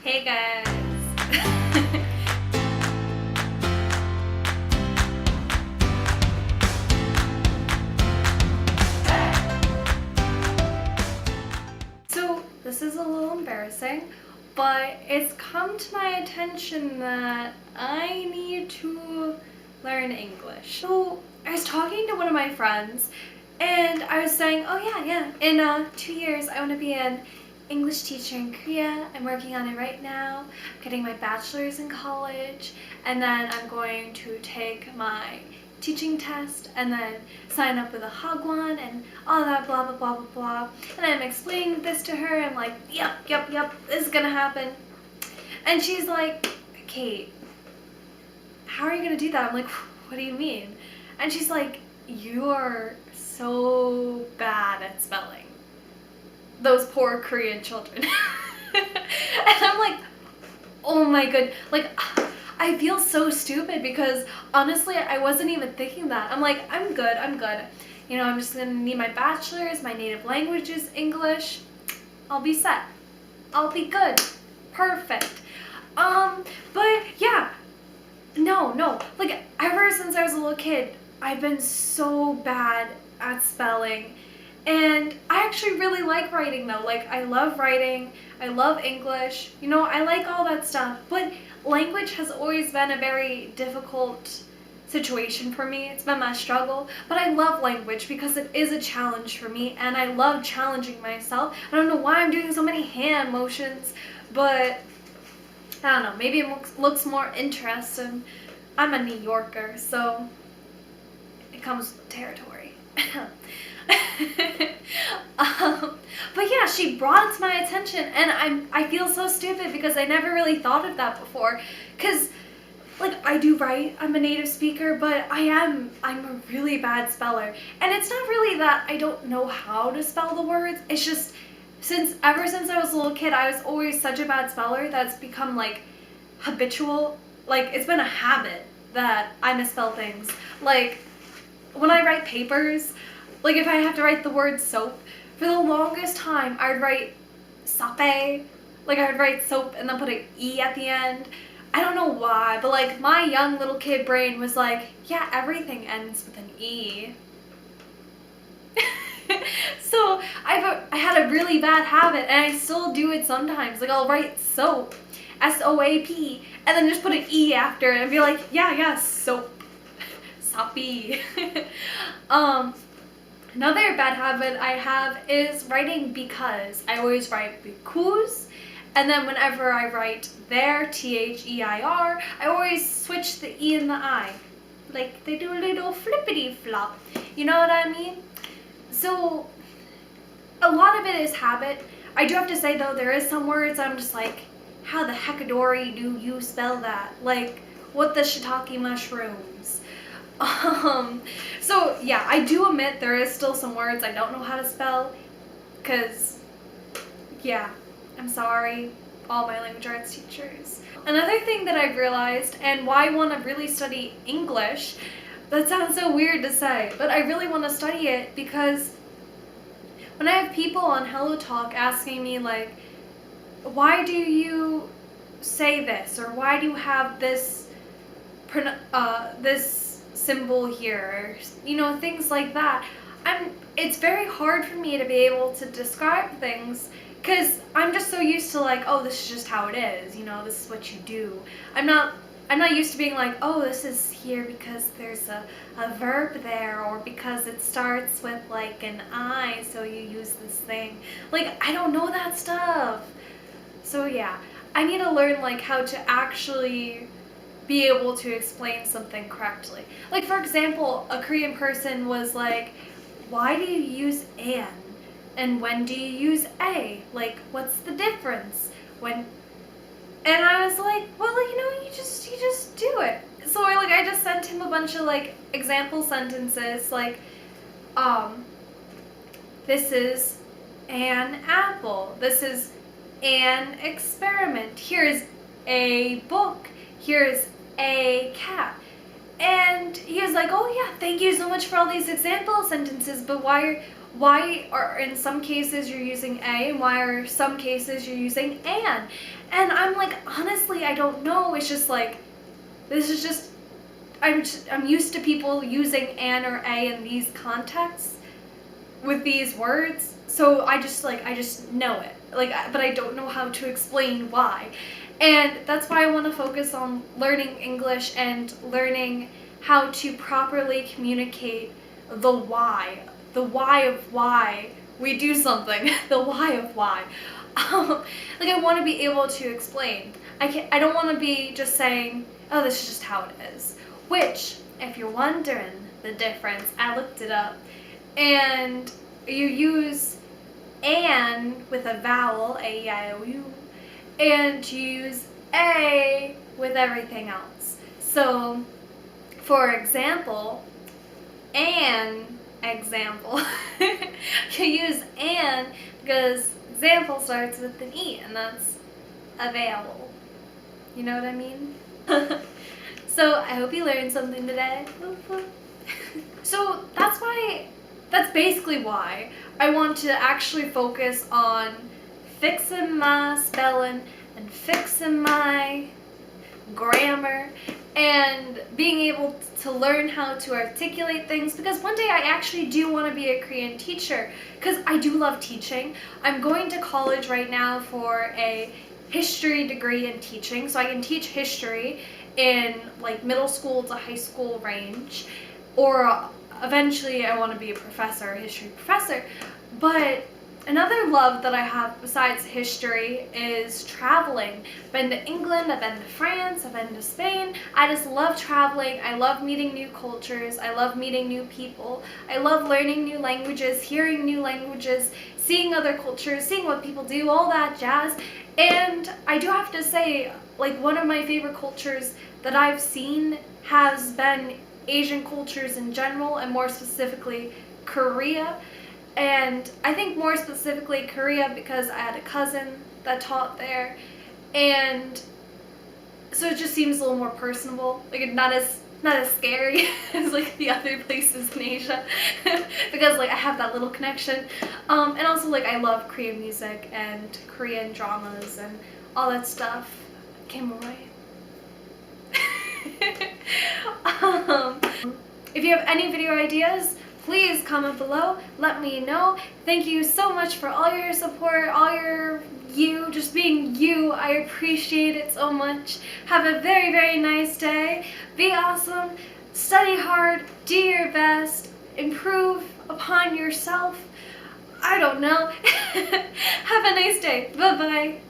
Hey guys! So, this is a little embarrassing, but it's come to my attention that I need to learn English. So, I was talking to one of my friends, and I was saying, oh yeah, in 2 years I want to be an English teacher in Korea. I'm working on it right now. I'm getting my bachelor's in college, and then I'm going to take my teaching test and then sign up with a Hagwon and all that blah blah blah blah blah. And I'm explaining this to her. I'm like, yep, this is gonna happen. And she's like, Kate, how are you gonna do that? I'm like, what do you mean? And she's like, you are so bad at spelling. Those poor Korean children. And I'm like, oh my god, like, I feel so stupid because honestly I wasn't even thinking that. I'm like, I'm good. You know, I'm just gonna need my bachelor's, my native language is English. I'll be set. I'll be good. Perfect. But yeah, no, like ever since I was a little kid, I've been so bad at spelling. And I actually really like writing though. Like, I love writing, I love English, you know, I like all that stuff. But language has always been a very difficult situation for me. It's been my struggle. But I love language because it is a challenge for me, and I love challenging myself. I don't know why I'm doing so many hand motions, but I don't know, maybe it looks more interesting. I'm a New Yorker, so it comes with territory. But yeah, she brought it to my attention, and I feel so stupid because I never really thought of that before. Cause like, I do write, I'm a native speaker, but I'm a really bad speller. And it's not really that I don't know how to spell the words. It's just ever since I was a little kid, I was always such a bad speller that's become like habitual. Like, it's been a habit that I misspell things. Like, when I write papers, like if I have to write the word soap, for the longest time I would write sape, like I would write soap and then put an E at the end. I don't know why, but like my young little kid brain was like, yeah, everything ends with an E. So I had a really bad habit, and I still do it sometimes. Like, I'll write soap, SOAP, and then just put an E after it and be like, yeah, soap. Soppy. Another bad habit I have is writing because. I always write because, and then whenever I write there, THEIR, I always switch the E and the I. Like, they do a little flippity flop. You know what I mean? So, a lot of it is habit. I do have to say though, there is some words I'm just like, how the heckadori do you spell that? Like, what the shiitake mushrooms? So yeah, I do admit there is still some words I don't know how to spell, cause yeah, I'm sorry, all my language arts teachers. Another thing that I've realized, and why I want to really study English, that sounds so weird to say, but I really want to study it because when I have people on Hello Talk asking me like, why do you say this, or why do you have this this symbol here, or, you know, things like that, it's very hard for me to be able to describe things because I'm just so used to like, oh, this is just how it is, you know, this is what you do. I'm not used to being like, oh, this is here because there's a verb there, or because it starts with like an I, so you use this thing. Like, I don't know that stuff. So yeah, I need to learn like how to actually be able to explain something correctly. Like, for example, a Korean person was like, why do you use an? And when do you use a? Like, what's the difference? When? And I was like, well, you know, you just do it. So I just sent him a bunch of like example sentences, like, this is an apple. This is an experiment. Here's a book. Here's a cat. And he was like, oh yeah, thank you so much for all these example sentences, but why why are in some cases you're using a and why are some cases you're using an? And I'm like, honestly, I don't know. It's just like, this is just, I'm used to people using an or a in these contexts with these words. So I just know it. Like, but I don't know how to explain why. And that's why I want to focus on learning English and learning how to properly communicate the why of why we do something, the why of why. Like, I want to be able to explain. I don't want to be just saying, oh, this is just how it is. Which, if you're wondering the difference, I looked it up, and you use an with a vowel, A-E-I-O-U, and you use a with everything else. So, for example, an example. You use an because example starts with an E, and that's a vowel. You know what I mean? So I hope you learned something today. So that's basically why I want to actually focus on fixing my spelling and fixing my grammar and being able to learn how to articulate things, because one day I actually do want to be a Korean teacher because I do love teaching. I'm going to college right now for a history degree in teaching, so I can teach history in like middle school to high school range, or eventually I want to be a professor, a history professor. But another love that I have besides history is traveling. I've been to England, I've been to France, I've been to Spain. I just love traveling. I love meeting new cultures. I love meeting new people. I love learning new languages, hearing new languages, seeing other cultures, seeing what people do, all that jazz. And I do have to say, like, one of my favorite cultures that I've seen has been Asian cultures in general, and more specifically Korea. And I think more specifically Korea because I had a cousin that taught there, and so it just seems a little more personable, like not as scary as like the other places in Asia because like I have that little connection, and also like I love Korean music and Korean dramas and all that stuff. Kimurai. If you have any video ideas, please comment below, let me know. Thank you so much for all your support, you just being you. I appreciate it so much. Have a very, very nice day. Be awesome, study hard, do your best, improve upon yourself. I don't know. Have a nice day. Bye-bye.